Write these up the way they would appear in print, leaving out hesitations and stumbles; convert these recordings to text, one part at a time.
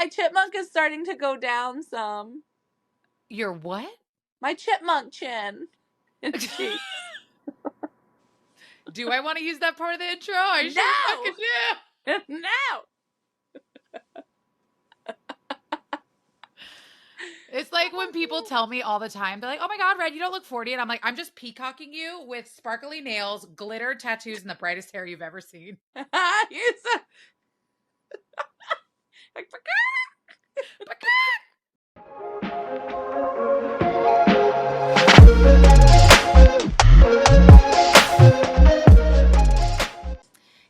My chipmunk is starting to go down some. Your what? My chipmunk chin and cheek. Do I want to use that part of the intro? I No! sure fucking do. No! It's like when people tell me all the time, they're like, oh my God, Red, you don't look 40. And I'm like, I'm just peacocking you with sparkly nails, glitter tattoos, and the brightest hair you've ever seen. Like,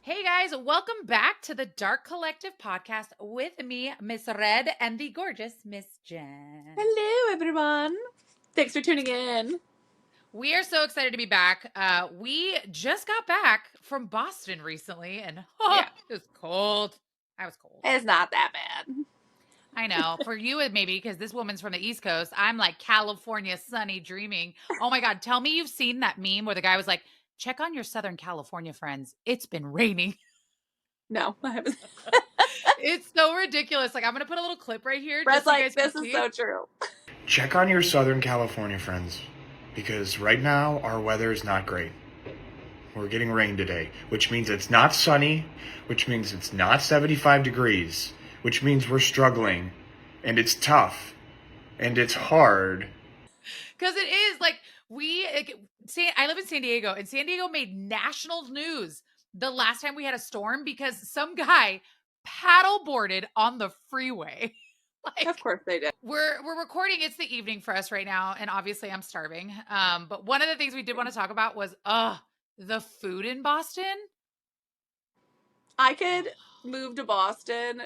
Hey guys, welcome back to the Dark Collective podcast with me, Miss Red, and the gorgeous Miss Jen. hello, everyone. Thanks for tuning in. We are so excited to be back. We just got back from Boston recently, and it was cold. I was cold. It's not that bad. I know. For you, maybe, because this woman's from the East Coast. I'm like California, sunny, dreaming. Oh my God. Tell me you've seen that meme where the guy was like, check on your Southern California friends. It's been raining. No, I haven't. It's so ridiculous. Like, I'm going to put a little clip right here. Red's Just so you like, guys this is so true. Check on your Southern California friends, because right now our weather is not great. We're getting rain today, which means it's not sunny, which means it's not 75 degrees, which means we're struggling, and it's tough, and it's hard. Because it is like I live in San Diego, and San Diego made national news the last time we had a storm because some guy paddleboarded on the freeway. Like, of course they did. We're recording. It's the evening for us right now, and obviously I'm starving. But one of the things we did want to talk about was the food in Boston. I could move to Boston.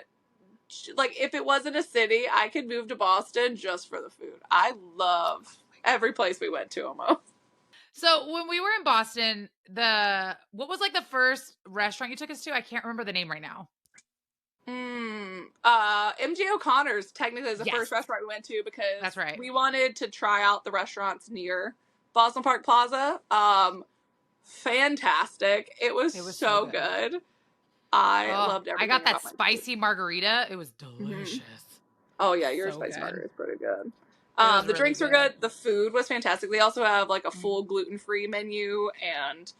Like, if it wasn't a city, I could move to Boston just for the food. I love every place we went to almost. So when we were in Boston, what was like the first restaurant you took us to? I can't remember the name right now. MJ O'Connor's technically is the first restaurant we went to because that's right. We wanted to try out the restaurants near Boston Park Plaza. Fantastic. It was so good. I loved everything. I got that spicy margarita. It was delicious. Mm-hmm. Oh yeah, your spicy margarita is pretty good. The really drinks were good. The food was fantastic. They also have like a full gluten-free menu, and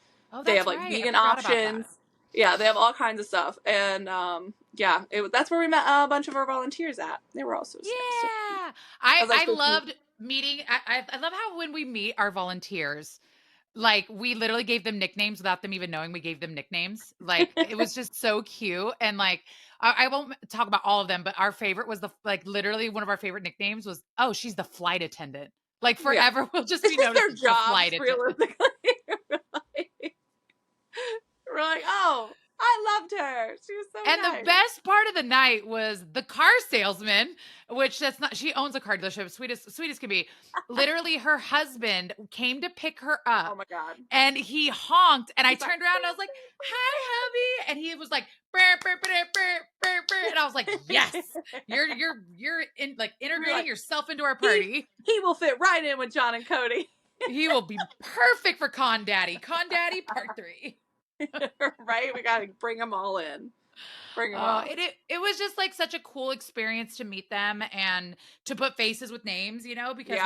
they have like vegan options. Yeah, they have all kinds of stuff. And that's where we met a bunch of our volunteers at. They were also yeah. I loved meeting. I love how when we meet our volunteers, like we literally gave them nicknames without them even knowing we gave them nicknames. Like it was just so cute. And like I won't talk about all of them, but our favorite was literally one of our favorite nicknames was, oh, she's the flight attendant. Like forever we'll just be known as the flight attendant. We're like, oh, I loved her. She was so nice. And the best part of the night was the car salesman, which she owns a car dealership, sweet as can be. Literally, her husband came to pick her up. Oh my God. And he honked, and I turned around and I was like, hi, hubby. And he was like, burr, burr, burr, burr, burr, burr. And I was like, yes, you're integrating yourself into our party. He will fit right in with John and Cody. He will be perfect for Con Daddy. Con Daddy Part 3. Right? We got to bring them all in. Bring them all. It was just like such a cool experience to meet them and to put faces with names, because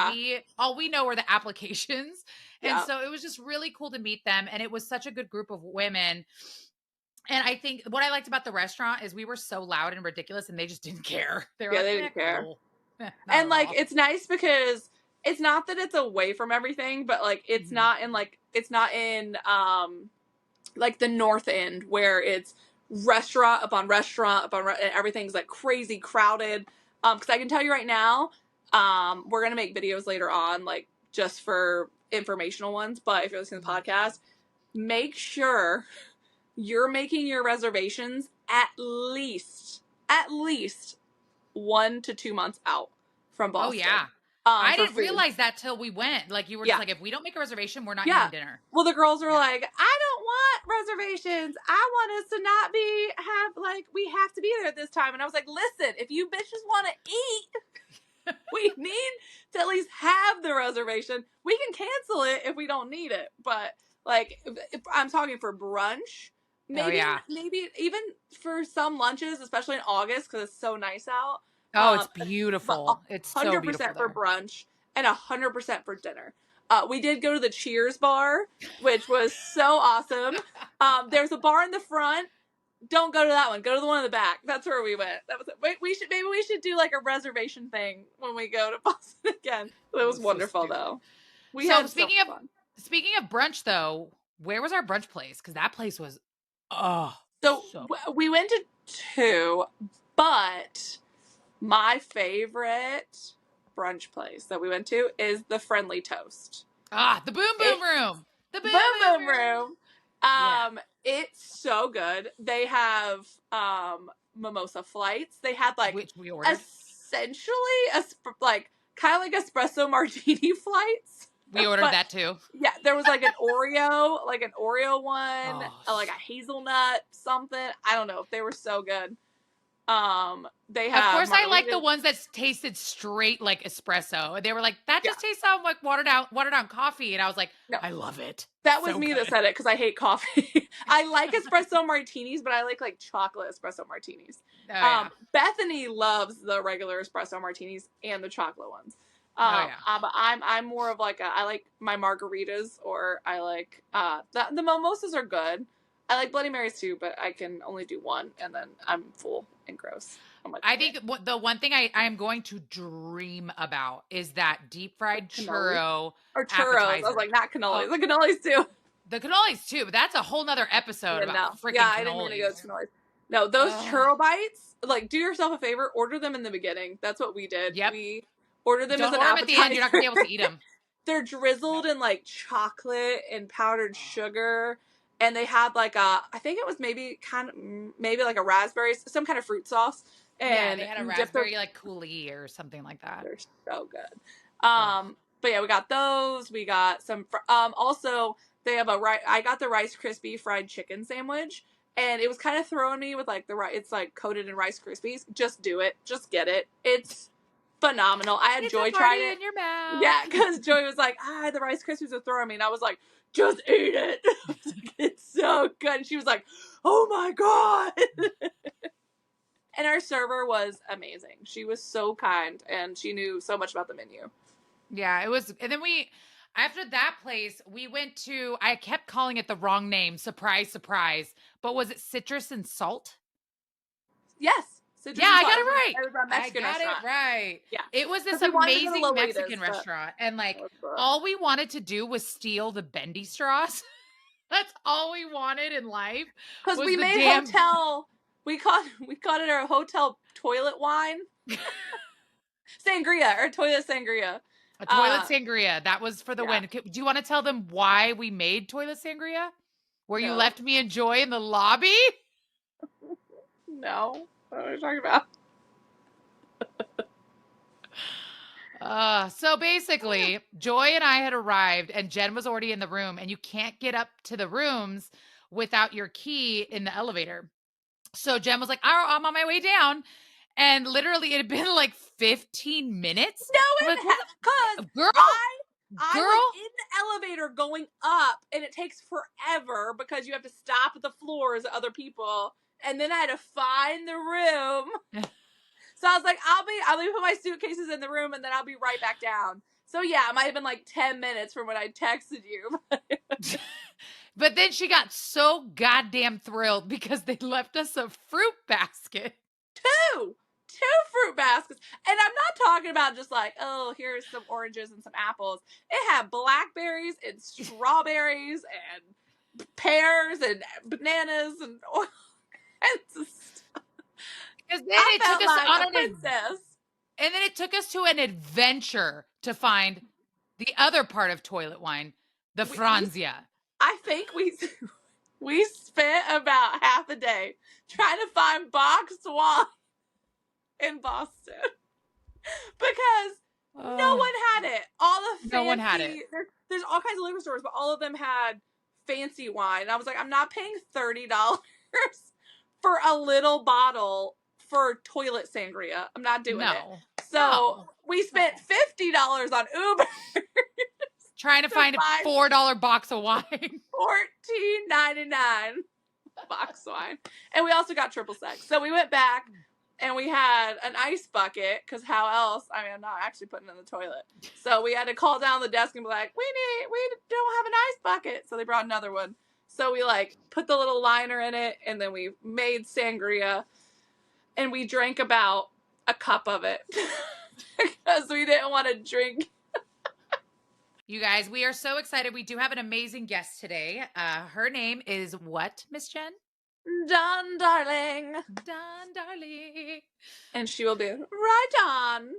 all we know are the applications. And so it was just really cool to meet them. And it was such a good group of women. And I think what I liked about the restaurant is we were so loud and ridiculous and they just didn't care. They didn't care. Cool. And like, it's nice because it's not that it's away from everything, but like, it's not in like the North End where it's restaurant upon restaurant and everything's like crazy crowded. Because I can tell you right now, we're gonna make videos later on, like just for informational ones. But if you're listening to the podcast, make sure you're making your reservations at least 1 to 2 months out from Boston. Oh yeah. I didn't realize that till we went. Like you were just like, if we don't make a reservation, we're not eating dinner. Well, the girls were like, I don't want reservations. I want us to not we have to be there at this time. And I was like, listen, if you bitches want to eat, we need to at least have the reservation. We can cancel it if we don't need it. But like, if I'm talking for brunch, Maybe even for some lunches, especially in August because it's so nice out. Oh, it's But beautiful. It's so beautiful 100% for there. brunch and 100% for dinner. We did go to the Cheers bar, which was so awesome. There's a bar in the front. Don't go to that one. Go to the one in the back. That's where we went. That was it. Maybe we should do like a reservation thing when we go to Boston again. It was wonderful though. We had so much fun. Speaking of brunch though, where was our brunch place? Because that place was we went to 2, but my favorite brunch place that we went to is the Friendly Toast. The Boom Boom Room. The Boom Boom Room. It's so good. They have mimosa flights. They had like, which we ordered, essentially kind of like espresso martini flights. We ordered that too. Yeah, there was like an Oreo one, like a hazelnut something. I don't know. They were so good. They have. Of course, I like the ones that tasted straight like espresso. They were like, that just tastes like watered down coffee, and I was like, no, I love it. That was me that said it because I hate coffee. I like espresso martinis, but I like chocolate espresso martinis. Bethany loves the regular espresso martinis and the chocolate ones. But I'm more of I like my margaritas, or I like the mimosas are good. I like Bloody Marys too, but I can only do one, and then I'm full and gross. I think the one thing I am going to dream about is that deep fried churro or churros. Appetizer. I was like, not cannolis. The cannolis too. The cannolis too, but that's a whole nother episode about freaking cannolis. I didn't want to go to cannolis. No, those churro bites. Do yourself a favor. Order them in the beginning. That's what we did. Yep. We ordered them as an appetizer. At the end. You're not gonna be able to eat them. They're drizzled in chocolate and powdered sugar. And they had I think it was maybe like a raspberry, some kind of fruit sauce. And they had a raspberry coulis or something like that. They're so good. But yeah, we got those. We got some. Also, they have I got the Rice Krispie fried chicken sandwich, and it was kind of throwing me with it's coated in Rice Krispies. Just do it. Just get it. It's phenomenal. I had Joy try it. In your mouth. Yeah, because Joy was like, the Rice Krispies are throwing me, and I was like, just eat it. It's so good. And she was like, oh my God. And our server was amazing. She was so kind, and she knew so much about the menu. Yeah, it was. And then after that place, we went to, I kept calling it the wrong name. Surprise, surprise. But was it Citrus and Salt? Yes. I got it right. It was a Mexican restaurant. It right. Yeah. It was this amazing Mexican restaurant. And all we wanted to do was steal the bendy straws. That's all we wanted in life. Because we made hotel, we called it our hotel toilet wine. Sangria, or toilet sangria. A toilet sangria. That was for the win. Do you want to tell them why we made toilet sangria? Where you left me and Joy in the lobby? No. What are you talking about? So basically, Joy and I had arrived, and Jen was already in the room, and you can't get up to the rooms without your key in the elevator. So Jen was like, I'm on my way down. And literally, it had been 15 minutes. No, because girl, I was in the elevator going up, and it takes forever because you have to stop at the floors of other people. And then I had to find the room. So I was like, I'll be put my suitcases in the room, and then I'll be right back down. So yeah, it might have been 10 minutes from when I texted you. But then she got so goddamn thrilled because they left us a fruit basket. Two fruit baskets. And I'm not talking about just here's some oranges and some apples. It had blackberries and strawberries and pears and bananas and oil. Because then it took us on and then it took us to an adventure to find the other part of toilet wine, the Franzia. I think we spent about half a day trying to find boxed wine in Boston because no one had it. All the fancy, no one had it. There's all kinds of liquor stores, but all of them had fancy wine. And I was like, I'm not paying $30 for a little bottle for toilet sangria. I'm not doing it. So we spent $50 on Uber. Trying to find a $4 box of wine. $14.99. box wine. And we also got triple sec. So we went back and we had an ice bucket, because how else? I mean, I'm not actually putting it in the toilet. So we had to call down the desk and be like, we don't have an ice bucket. So they brought another one. So we like put the little liner in it, and then we made sangria, and we drank about a cup of it because we didn't want to drink. You guys, we are so excited. We do have an amazing guest today. Her name is what, Miss Jenn? Dawn Darling. Dawn Darling. And she will be right on.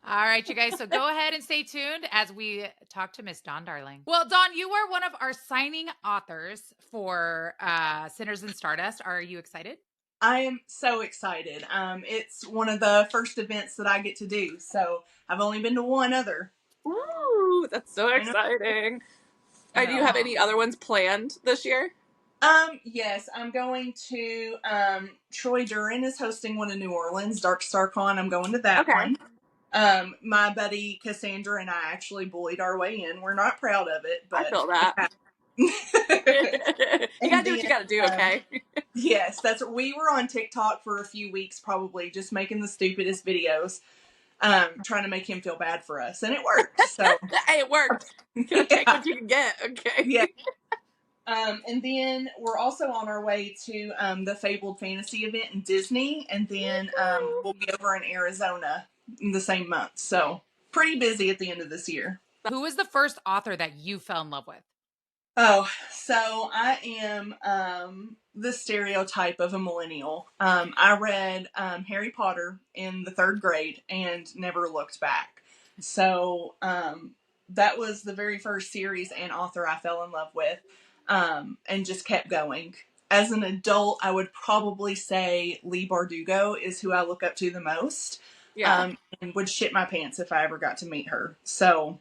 All right, you guys. So go ahead and stay tuned as we talk to Miss Dawn Darling. Well, Dawn, you are one of our signing authors for Sinners and Stardust. Are you excited? I am so excited. It's one of the first events that I get to do. So I've only been to one other. Ooh, that's so exciting. Do you have any other ones planned this year? Yes, I'm going to, Troy Duran is hosting one in New Orleans, Dark Star Con. I'm going to that one. My buddy Cassandra and I actually bullied our way in. We're not proud of it, but I feel that. You gotta do what you gotta do, okay? Yes, we were on TikTok for a few weeks, probably just making the stupidest videos, trying to make him feel bad for us, and it worked. So hey, it worked. You gotta take what you can get, okay? Yeah. And then we're also on our way to the Fabled Fantasy event in Disney, and then we'll be over in Arizona in the same month. So pretty busy at the end of this year. Who was the first author that you fell in love with? Oh, so I am the stereotype of a millennial. I read Harry Potter in the 3rd grade and never looked back. So that was the very first series and author I fell in love with, and just kept going. As an adult, I would probably say Leigh Bardugo is who I look up to the most. Yeah. And would shit my pants if I ever got to meet her. So,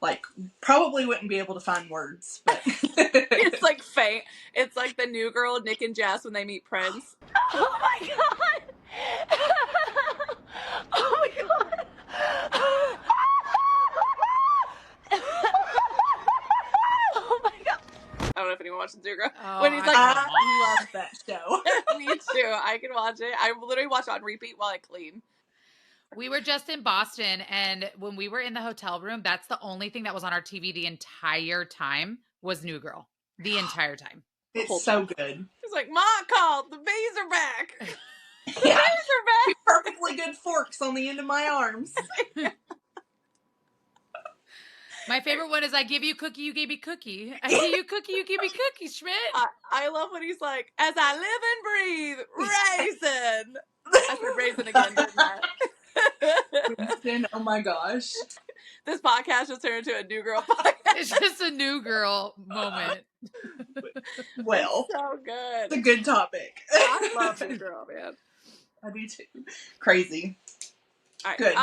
like, probably wouldn't be able to find words, but it's like fate. It's like the new girl, Nick and Jess, when they meet Prince. Oh my god! Oh my god! Oh my god! I don't know if anyone watches New Girl. Oh, when he's like, I love that show. Me too. I can watch it. I literally watch it on repeat while I clean. We were just in Boston, and when we were in the hotel room, that's the only thing that was on our TV the entire time was New Girl. The entire time. It's so good. He's like, Ma called, the bees are back. The Yeah. bees are back. Perfectly good forks on the end of my arms. My favorite one is I give you cookie, you give me cookie. I give you cookie, you give me cookie, Schmidt. I love when he's like, as I live and breathe, raisin. I said raisin again, didn't I? Winston, oh my gosh. This podcast just turned into a New Girl podcast. It's just a New Girl moment. Well, It's so good. it's a good topic. I love New Girl, man. I do too. Crazy. All right. Good.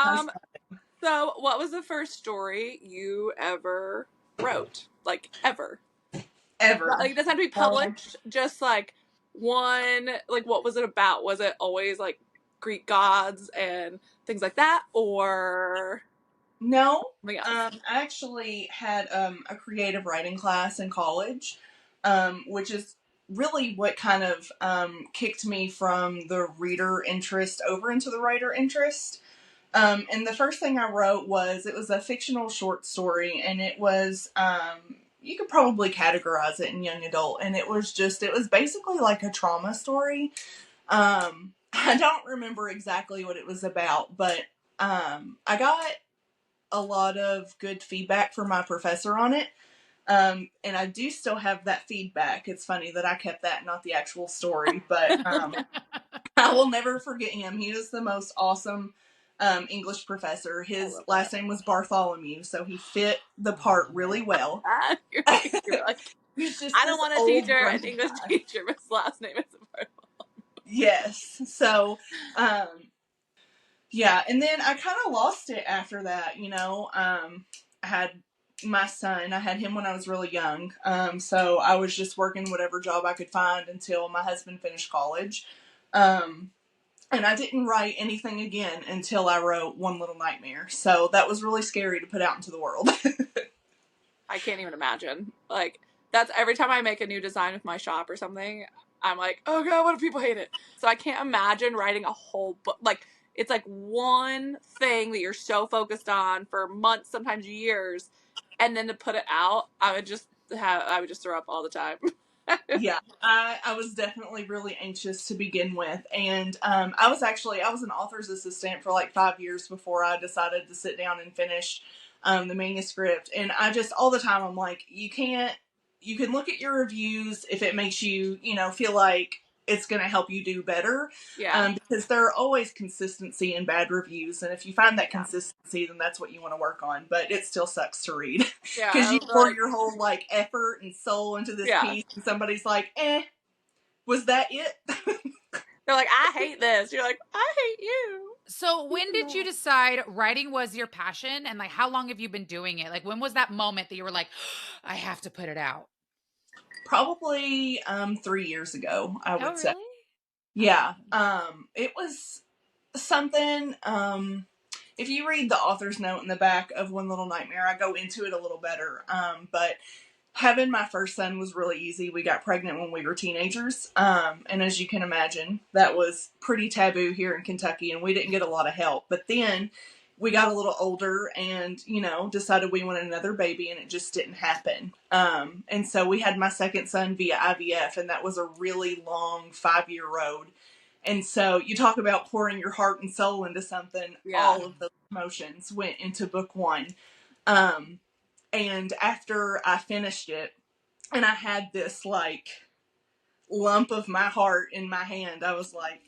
So, what was the first story you ever wrote? Like, ever? Ever. Like, it doesn't have to be published. Just, like, one... Like, what was it about? Was it always, like, Greek gods and things like that? Or... No. something else? I actually had a creative writing class in college, which is really what kind of kicked me from the reader interest over into the writer interest. And the first thing I wrote was a fictional short story, and it was, you could probably categorize it in young adult, and it was basically like a trauma story. I don't remember exactly what it was about, but I got a lot of good feedback from my professor on it. And I do still have that feedback. It's funny that I kept that, not the actual story, but I will never forget him. He was the most awesome English professor. His last name was Bartholomew, so he fit the part really well. You're like, I don't want a teacher, an English teacher, but his last name is Bartholomew. Yes. So, yeah. And then I kind of lost it after that, you know. I had my son. I had him when I was really young. So I was just working whatever job I could find until my husband finished college. And I didn't write anything again until I wrote One Little Nightmare. So that was really scary to put out into the world. I can't even imagine. Like, that's every time I make a new design with my shop or something, I'm like, oh god, what if people hate it? So I can't imagine writing a whole book. Like, it's like one thing that you're so focused on for months, sometimes years, and then to put it out, I would just throw up all the time. Yeah, I was definitely really anxious to begin with, and I was an author's assistant for like 5 years before I decided to sit down and finish the manuscript. And I just, all the time, I'm like, you can look at your reviews if it makes you, feel like it's going to help you do better. Yeah. Because there are always consistency in bad reviews, and if you find that consistency, then that's what you want to work on. But it still sucks to read. Yeah. Because you pour your whole like effort and soul into this piece, and somebody's like, was that it? They're like, I hate this. You're like, I hate you. So when did you decide writing was your passion, and like how long have you been doing it? Like, when was that moment that you were like, I have to put it out? Probably 3 years ago, I would say. Really? Yeah. It was something, if you read the author's note in the back of One Little Nightmare, I go into it a little better. But having my first son was really easy. We got pregnant when we were teenagers. And as you can imagine, that was pretty taboo here in Kentucky, and we didn't get a lot of help. But then we got a little older and, decided we wanted another baby, and it just didn't happen. And so we had my second son via IVF, and that was a really long 5-year road. And so you talk about pouring your heart and soul into something. Yeah. All of those emotions went into book one. And after I finished it, and I had this like lump of my heart in my hand, I was like,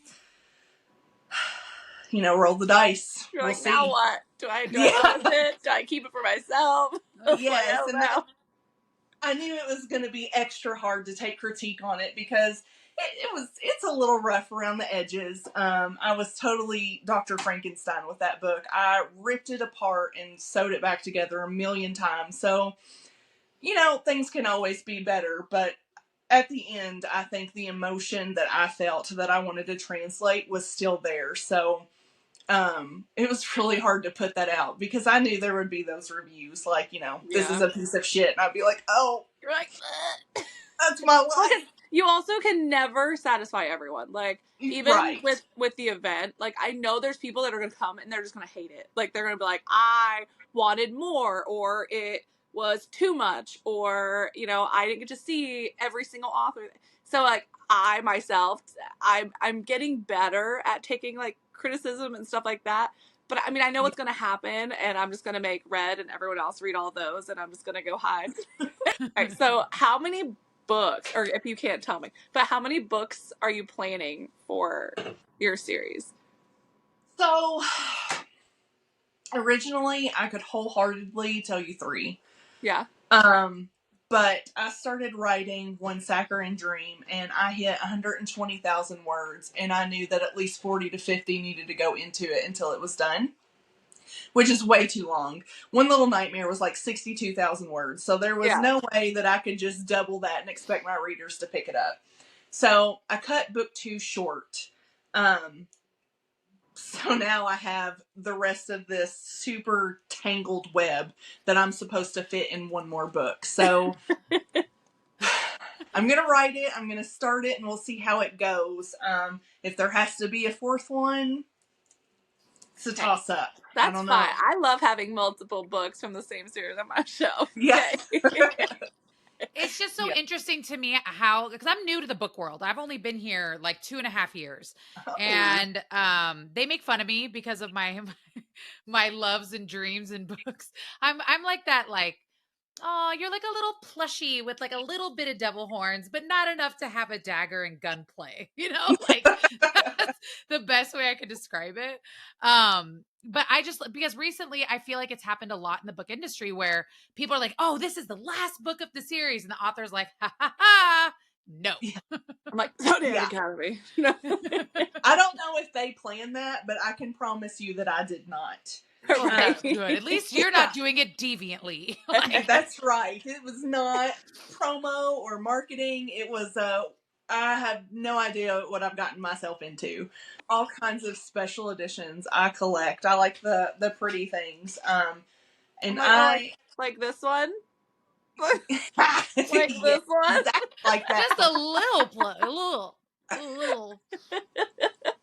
roll the dice. You're like, now what? Do I go with it? Do I keep it for myself? Yes, and I knew it was going to be extra hard to take critique on it because it's a little rough around the edges. I was totally Dr. Frankenstein with that book. I ripped it apart and sewed it back together a million times. So, things can always be better, but at the end, I think the emotion that I felt that I wanted to translate was still there. So, it was really hard to put that out because I knew there would be those reviews like, this is a piece of shit. And I'd be like, oh, you're like, that's my life. You also can never satisfy everyone. Like, even with the event, like, I know there's people that are going to come and they're just going to hate it. Like, they're going to be like, I wanted more, or it was too much, or, I didn't get to see every single author. So, like, I myself, I'm getting better at taking, like, criticism and stuff like that. But, I mean, I know what's going to happen, and I'm just going to make Red and everyone else read all those, and I'm just going to go hide. All right, so how many books, or if you can't tell me, but how many books are you planning for your series? So originally I could wholeheartedly tell you 3. Yeah. But I started writing One Saccharine Dream, and I hit 120,000 words, and I knew that at least 40 to 50 needed to go into it until it was done, which is way too long. One Little Nightmare was like 62,000 words, so there was no way that I could just double that and expect my readers to pick it up. So I cut book 2 short. So now I have the rest of this super tangled web that I'm supposed to fit in one more book. So I'm going to write it. I'm going to start it, and we'll see how it goes. If there has to be a 4th one, it's a toss up. That's fine. I love having multiple books from the same series on my shelf. Yeah. It's just so interesting to me how, because I'm new to the book world. I've only been here like 2.5 years, and they make fun of me because of my loves and dreams and books. I'm like that, like, oh, you're like a little plushie with like a little bit of devil horns, but not enough to have a dagger and gunplay. Like that's the best way I could describe it. But because recently I feel like it's happened a lot in the book industry where people are like, oh, this is the last book of the series. And the author's like, ha ha ha, no. I'm like, Zodiac Academy. I don't know if they planned that, but I can promise you that I did not. Right. Good. At least you're not doing it deviantly. That's right. It was not promo or marketing. It was, I have no idea what I've gotten myself into. All kinds of special editions I collect. I like the pretty things. And like this one. Like Yeah, this one? exactly like that. Just a little.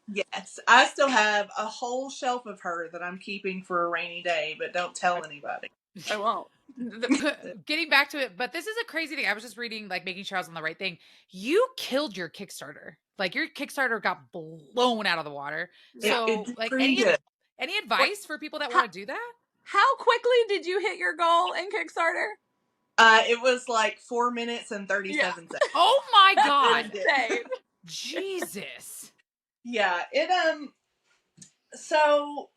Yes, I still have a whole shelf of her that I'm keeping for a rainy day, but don't tell anybody. I won't. Getting back to it, but this is a crazy thing. I was just reading, like, making sure I was on the right thing. You killed your Kickstarter. Like, your Kickstarter got blown out of the water. Yeah. So, It did like, pretty good. any advice for people that want to do that? How quickly did you hit your goal in Kickstarter? It was like 4 minutes and 37 seconds. Oh my God. Insane. Jesus. Yeah, so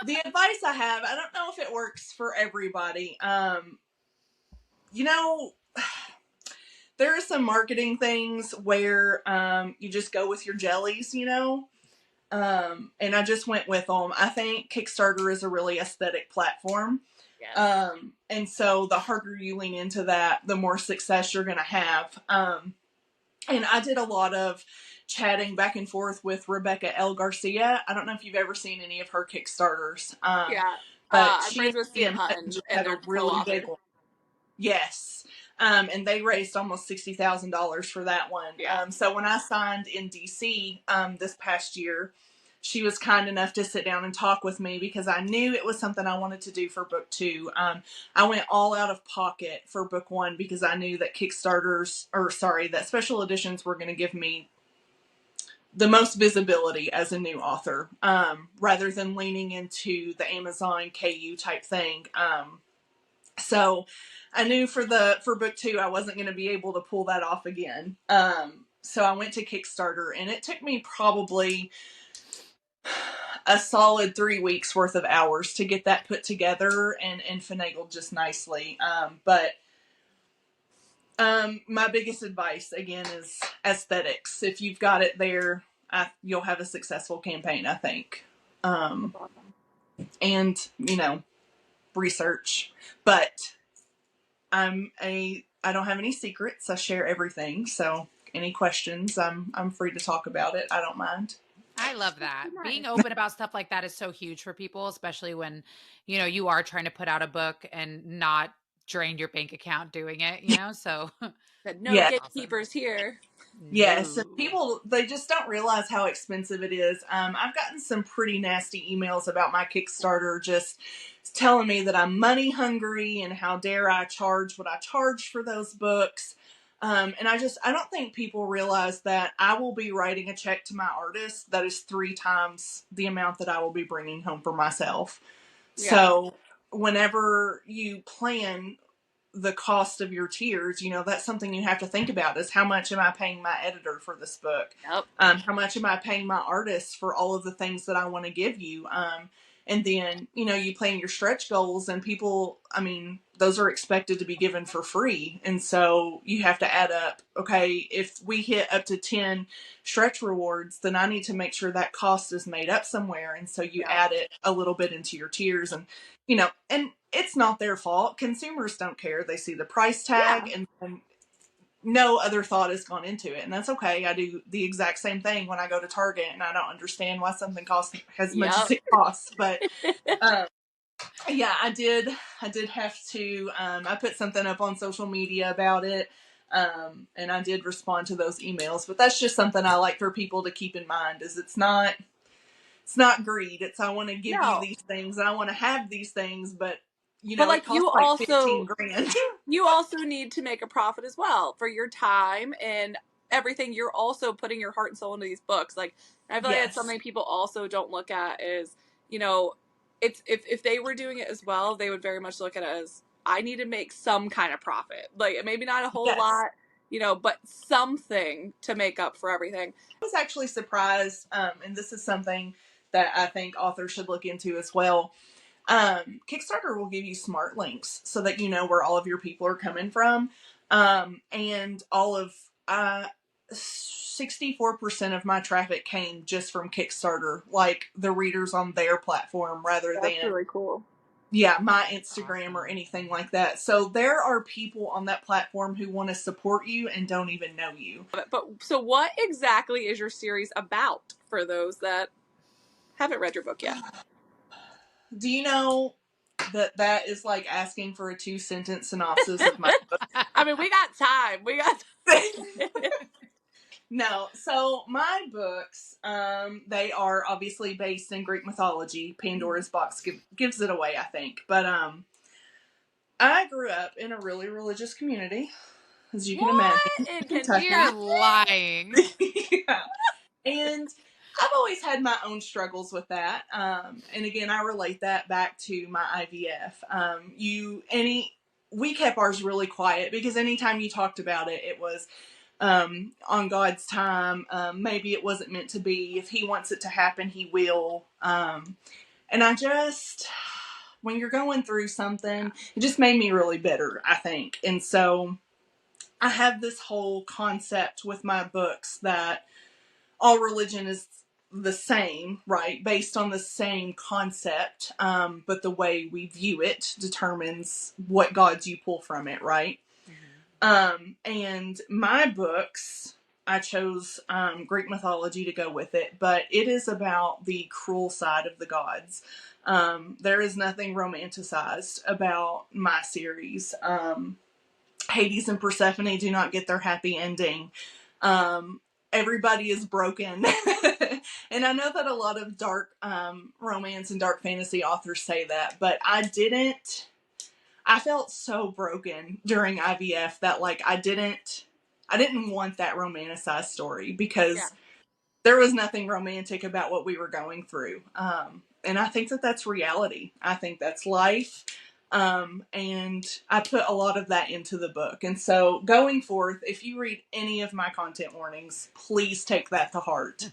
the advice I have, I don't know if it works for everybody. You know, there are some marketing things where you just go with your jellies, you know. And I just went with them. I think Kickstarter is a really aesthetic platform. Yes. And so the harder you lean into that, the more success you're going to have. And I did a lot of chatting back and forth with Rebecca L. Garcia. I don't know if you've ever seen any of her Kickstarters. Yeah. But I'm she friends with Steve and Hutton, just and had they're a really co-authors. big one. Yes. And they raised almost $60,000 for that one. Yeah. So when I signed in DC this past year, she was kind enough to sit down and talk with me because I knew it was something I wanted to do for book 2. I went all out of pocket for book 1 because I knew that that special editions were going to give me the most visibility as a new author, rather than leaning into the Amazon KU type thing. So I knew for book 2, I wasn't going to be able to pull that off again. So I went to Kickstarter, and it took me probably a solid 3 weeks worth of hours to get that put together and finagled just nicely. But my biggest advice again is aesthetics. If you've got it there, you'll have a successful campaign, I think. And research, but I don't have any secrets. I share everything. So any questions, I'm free to talk about it. I don't mind. I love that. Being open about stuff like that is so huge for people, especially when, you are trying to put out a book and not drain your bank account doing it, so. No gatekeepers here. Yes, No. and people, they just don't realize how expensive it is. I've gotten some pretty nasty emails about my Kickstarter just telling me that I'm money hungry and how dare I charge what I charge for those books. And I don't think people realize that I will be writing a check to my artist that is 3 times the amount that I will be bringing home for myself. Yeah. So whenever you plan the cost of your tiers, that's something you have to think about is how much am I paying my editor for this book? Yep. How much am I paying my artist for all of the things that I want to give you? And then, you plan your stretch goals, and people, those are expected to be given for free. And so you have to add up, okay, if we hit up to 10 stretch rewards, then I need to make sure that cost is made up somewhere. And so you add it a little bit into your tiers, and, and it's not their fault. Consumers don't care. They see the price tag and no other thought has gone into it. And that's okay. I do the exact same thing when I go to Target and I don't understand why something costs as much as it costs. But I did have to, I put something up on social media about it. And I did respond to those emails, but that's just something I like for people to keep in mind is it's not greed. It's, I want to give you these things and I want to have these things, but it costs like 15 grand. You also need to make a profit as well for your time and everything. You're also putting your heart and soul into these books. Like, I feel like that's something people also don't look at is, it's, if they were doing it as well, they would very much look at it as, I need to make some kind of profit. Like, maybe not a whole lot, but something to make up for everything. I was actually surprised, and this is something that I think authors should look into as well. Kickstarter will give you smart links so that you know where all of your people are coming from. And all of 64% of my traffic came just from Kickstarter, like the readers on their platform rather than really cool. Yeah, my Instagram or anything like that. So there are people on that platform who want to support you and don't even know you. But so what exactly is your series about for those that haven't read your book yet? Do you know that is like asking for a 2-sentence synopsis of my book. I mean, we got time. We got time. No, so my books, they are obviously based in Greek mythology. Pandora's Box gives it away, I think. But I grew up in a really religious community, as you can imagine. In Kentucky. You're lying. Yeah. And I've always had my own struggles with that. And again, I relate that back to my IVF. We kept ours really quiet because anytime you talked about it, it was on God's time. Maybe it wasn't meant to be. If He wants it to happen, He will. And when you're going through something, it just made me really bitter, I think. And so I have this whole concept with my books that all religion is the same, right? Based on the same concept, but the way we view it determines what gods you pull from it, right? And my books, I chose Greek mythology to go with it, but it is about the cruel side of the gods. There is nothing romanticized about my series. Hades and Persephone do not get their happy ending. Everybody is broken. And I know that a lot of dark romance and dark fantasy authors say that, but I didn't. I felt so broken during IVF that like I didn't want that romanticized story because there was nothing romantic about what we were going through. And I think that that's reality. I think that's life. And I put a lot of that into the book. And so going forth, if you read any of my content warnings, please take that to heart.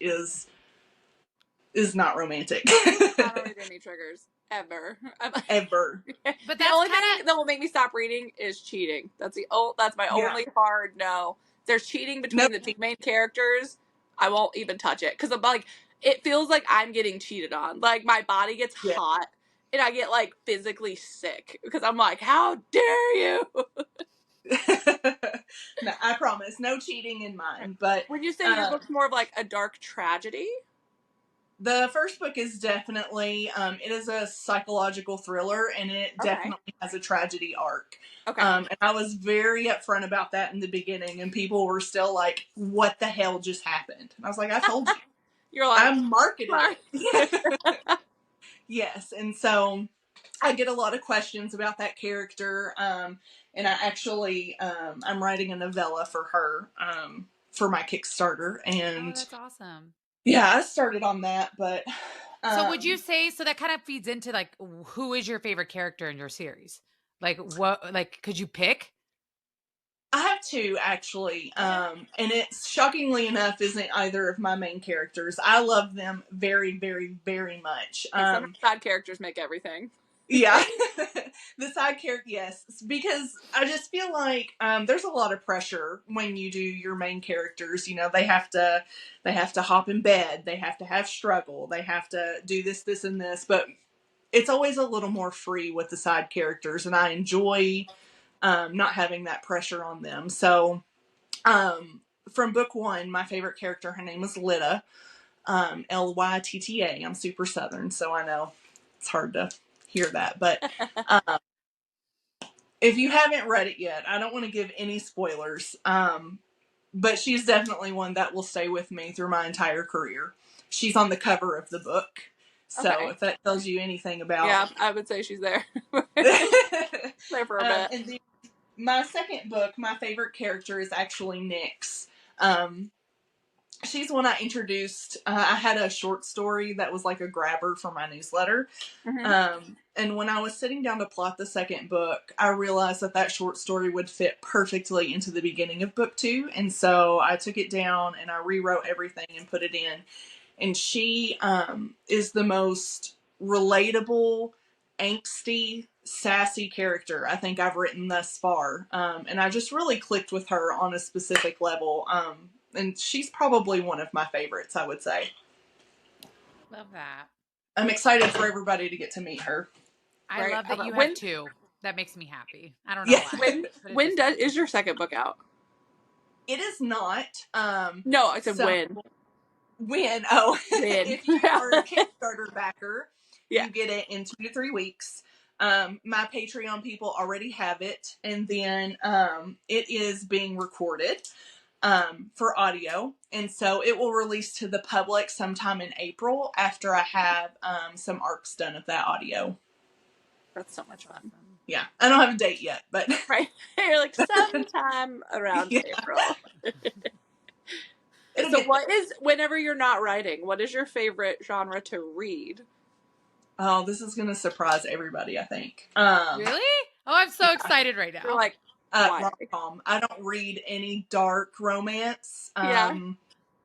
Is not romantic. I don't read any triggers ever. Ever. But the only thing that will make me stop reading is cheating. That's my only hard no. If there's cheating between the two main characters, I won't even touch it because I'm like, it feels like I'm getting cheated on. Like my body gets hot and I get like physically sick because I'm like, how dare you? No, I promise, no cheating in mine. But would you say your book's more of like a dark tragedy? The first book is definitely, it is a psychological thriller, and it definitely has a tragedy arc. Okay. And I was very upfront about that in the beginning, and people were still like, what the hell just happened? And I was like, I told you. You're like, I'm marketing it. Yes, and so I get a lot of questions about that character, and I actually, I'm writing a novella for her, for my Kickstarter, and... Oh, that's awesome. Yeah, I started on that, but... So would you say, so that kind of feeds into, like, who is your favorite character in your series? Like, what, like, could you pick? I have two, actually. And it's, shockingly enough, isn't either of my main characters. I love them very, very, very much. Some side characters make everything. Yeah. The side character, yes. Because I just feel like there's a lot of pressure when you do your main characters. You know, they have to hop in bed. They have to have struggle. They have to do this, this, and this. But it's always a little more free with the side characters. And I enjoy not having that pressure on them. So from book one, my favorite character, her name is Lytta. Lytta. I'm super Southern, so I know it's hard to hear that, but if you haven't read it yet, I don't want to give any spoilers, but she's definitely one that will stay with me through my entire career. She's on the cover of the book, so if that tells you anything about... Yeah, I would say she's there. There for a bit. And my second book, my favorite character is actually Nyx. She's one I introduced. I had a short story that was like a grabber for my newsletter. Mm-hmm. And when I was sitting down to plot the second book, I realized that short story would fit perfectly into the beginning of book 2. And so I took it down and I rewrote everything and put it in. And she is the most relatable, angsty, sassy character I think I've written thus far. And I just really clicked with her on a specific level. And she's probably one of my favorites, I would say. Love that. I'm excited for everybody to get to meet her. I love that you have two. That makes me happy. I don't know why. When is your second book out? It is not. No, I said when. When? Oh. When. If you are a Kickstarter backer, you get it in 2 to 3 weeks. My Patreon people already have it, and then it is being recorded for audio, and so it will release to the public sometime in April after I have some arcs done of that audio. That's so much fun. Yeah, I don't have a date yet, but right, you're like sometime around April. So what is, whenever you're not writing, what is your favorite genre to read? Oh, this is going to surprise everybody, I think. Really? Oh, I'm so excited right now. You're like, rom-com. I don't read any dark romance. Yeah.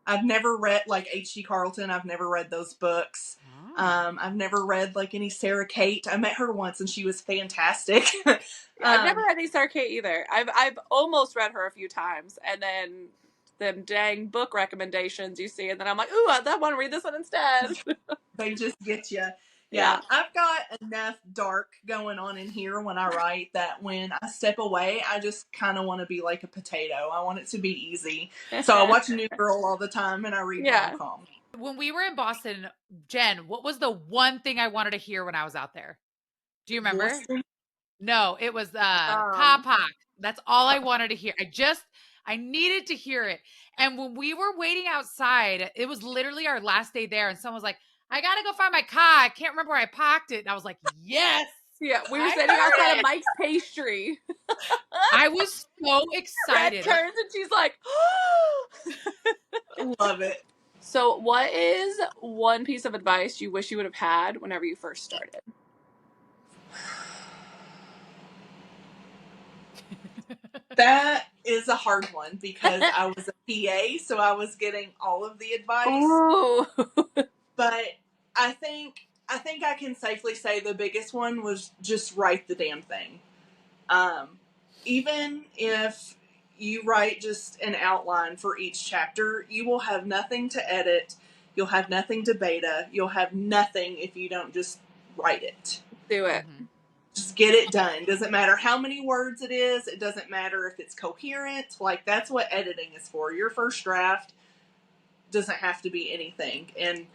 I've never read, like, H.G. Carlton. I've never read those books. I've never read, like, any Sarah Kate. I met her once, and she was fantastic. I've never read any Sarah Kate either. I've almost read her a few times, and then them dang book recommendations you see, and then I'm like, ooh, I want to read this one instead. They just get you. Yeah, I've got enough dark going on in here when I write that when I step away, I just kind of want to be like a potato. I want it to be easy. So I watch New Girl all the time, and I read rom-com. When we were in Boston, Jen, what was the one thing I wanted to hear when I was out there? Do you remember? Boston? No, it was Kapak. That's all I wanted to hear. I needed to hear it. And when we were waiting outside, it was literally our last day there, and someone was like, I gotta go find my car. I can't remember where I parked it. And I was like, yes. Yeah, we were sitting outside of Mike's Pastry. I was so excited. Red turns and she's like, love it. So what is one piece of advice you wish you would have had whenever you first started? That is a hard one because I was a PA, so I was getting all of the advice. Ooh. But I think I can safely say the biggest one was just write the damn thing. Even if you write just an outline for each chapter, you will have nothing to edit. You'll have nothing to beta. You'll have nothing if you don't just write it. Do it. Mm-hmm. Just get it done. Doesn't matter how many words it is. It doesn't matter if it's coherent. Like, that's what editing is for. Your first draft doesn't have to be anything. And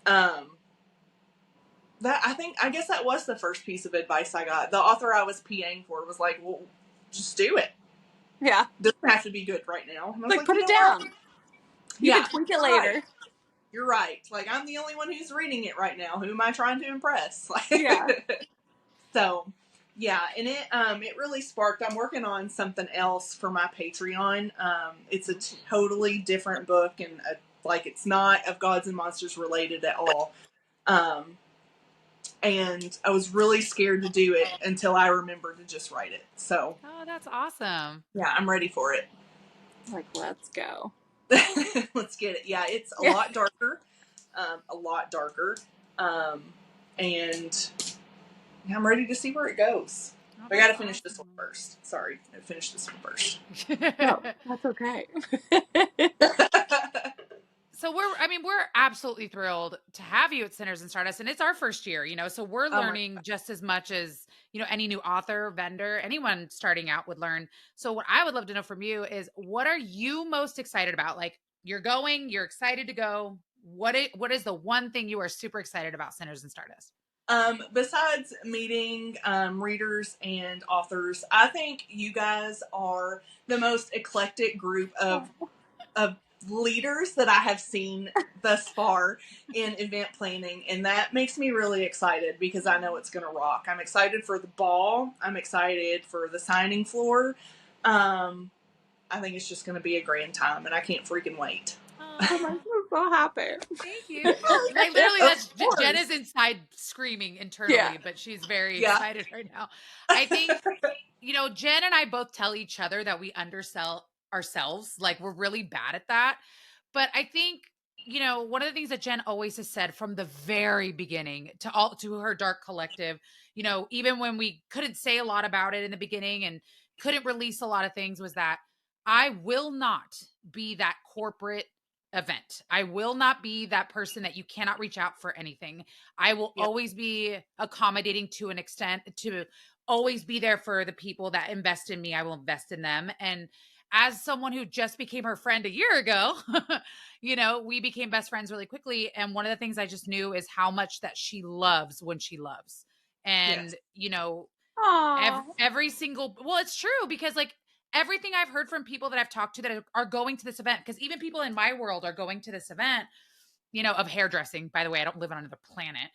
I guess that was the first piece of advice I got. The author I was PAing for was like, well, just do it. Yeah. Doesn't have to be good right now. And I was like, put it down. You can tweak it later. Right. You're right. Like, I'm the only one who's reading it right now. Who am I trying to impress? Like, yeah. So, yeah, and it really sparked. I'm working on something else for my Patreon. It's a totally different book, and it's not of Gods and Monsters related at all. And I was really scared to do it until I remembered to just write it. So, oh, that's awesome. Yeah, I'm ready for it. Like, let's go. Let's get it. Yeah, it's a lot darker. And I'm ready to see where it goes. I got to finish this one first. Sorry, I finished this one first. No, that's okay. So we're absolutely thrilled to have you at Sinners and Stardust, and it's our first year, so we're learning just as much as, any new author, vendor, anyone starting out would learn. So what I would love to know from you is, what are you most excited about? Like, you're excited to go. What is the one thing you are super excited about Sinners and Stardust? Besides meeting readers and authors, I think you guys are the most eclectic group of leaders that I have seen thus far in event planning, and that makes me really excited because I know it's going to rock. I'm excited for the ball. I'm excited for the signing floor. I think it's just going to be a grand time, and I can't freaking wait. I'm so happy. Thank you. Like, literally, Jen is inside screaming internally, but she's very excited right now. I think, Jen and I both tell each other that we undersell ourselves. Like, we're really bad at that. But I think, one of the things that Jen always has said from the very beginning to her Dark Collective, even when we couldn't say a lot about it in the beginning and couldn't release a lot of things, was that I will not be that corporate event. I will not be that person that you cannot reach out for anything. I will always be accommodating to an extent, to always be there for the people that invest in me. I will invest in them. And as someone who just became her friend a year ago, we became best friends really quickly. And one of the things I just knew is how much that she loves when she loves. And, every single, well, it's true, because like everything I've heard from people that I've talked to that are going to this event, because even people in my world are going to this event, of hairdressing. By the way, I don't live on another planet.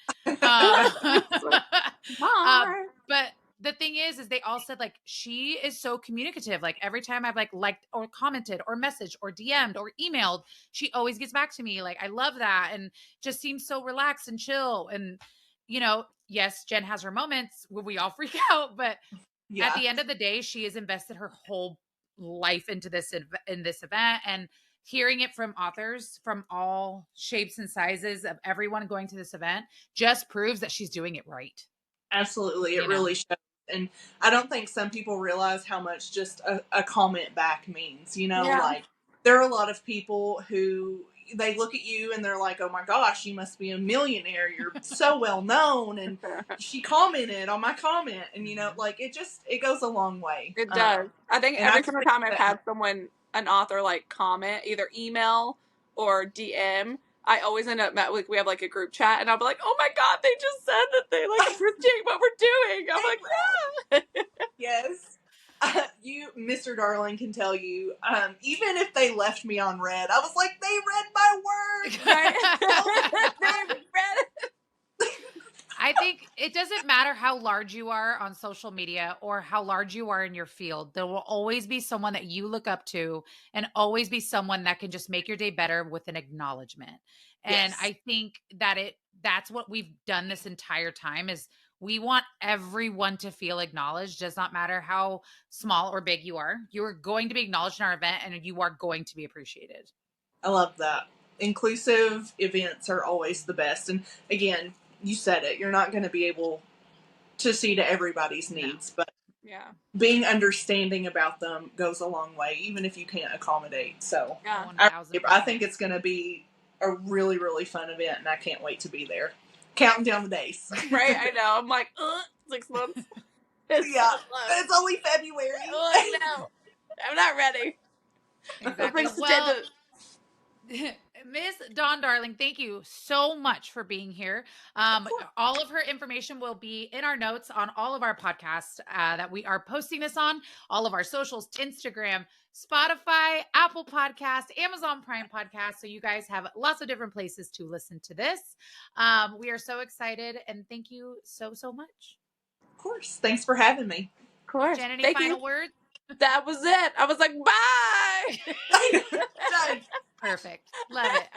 But the thing is they all said, like, she is so communicative. Like, every time I've like liked or commented or messaged or DM'd or emailed, she always gets back to me. Like, I love that. And just seems so relaxed and chill. And, yes, Jenn has her moments where we all freak out, but at the end of the day, she has invested her whole life into this event. And hearing it from authors from all shapes and sizes of everyone going to this event just proves that she's doing it right. Absolutely. It really shows. And I don't think some people realize how much just a comment back means, like there are a lot of people who they look at you and they're like, oh my gosh, you must be a millionaire. You're so well known. And she commented on my comment, and like, it goes a long way. It does. I think every single time I've had an author like comment, either email or DM, I always end up we have like a group chat, and I'll be like, oh my God, they just said that they like appreciate what we're doing. I'm like, yes. You, Mr. Darling, can tell you, even if they left me on red, I was like, they read my work. Right? They read it. I think it doesn't matter how large you are on social media or how large you are in your field. There will always be someone that you look up to, and always be someone that can just make your day better with an acknowledgement. And Yes. I think that's what we've done this entire time, is we want everyone to feel acknowledged. Does not matter how small or big you are. You are going to be acknowledged in our event, and you are going to be appreciated. I love that. Inclusive events are always the best. And again, you said it, you're not going to be able to see to everybody's needs, but being understanding about them goes a long way, even if you can't accommodate. So I think it's going to be a really, really fun event, and I can't wait to be there. Counting down the days. Right, I know. I'm like, 6 months. It's only February. Oh, I know. I'm not ready. Exactly. Well, Miss Dawn Darling, thank you so much for being here. All of her information will be in our notes on all of our podcasts that we are posting this on, all of our socials, Instagram, Spotify, Apple Podcasts, Amazon Prime Podcasts. So you guys have lots of different places to listen to this. We are so excited, and thank you so, so much. Of course. Thanks for having me. Of course. Jenn, any final words? That was it. I was like, bye. Perfect. Love it.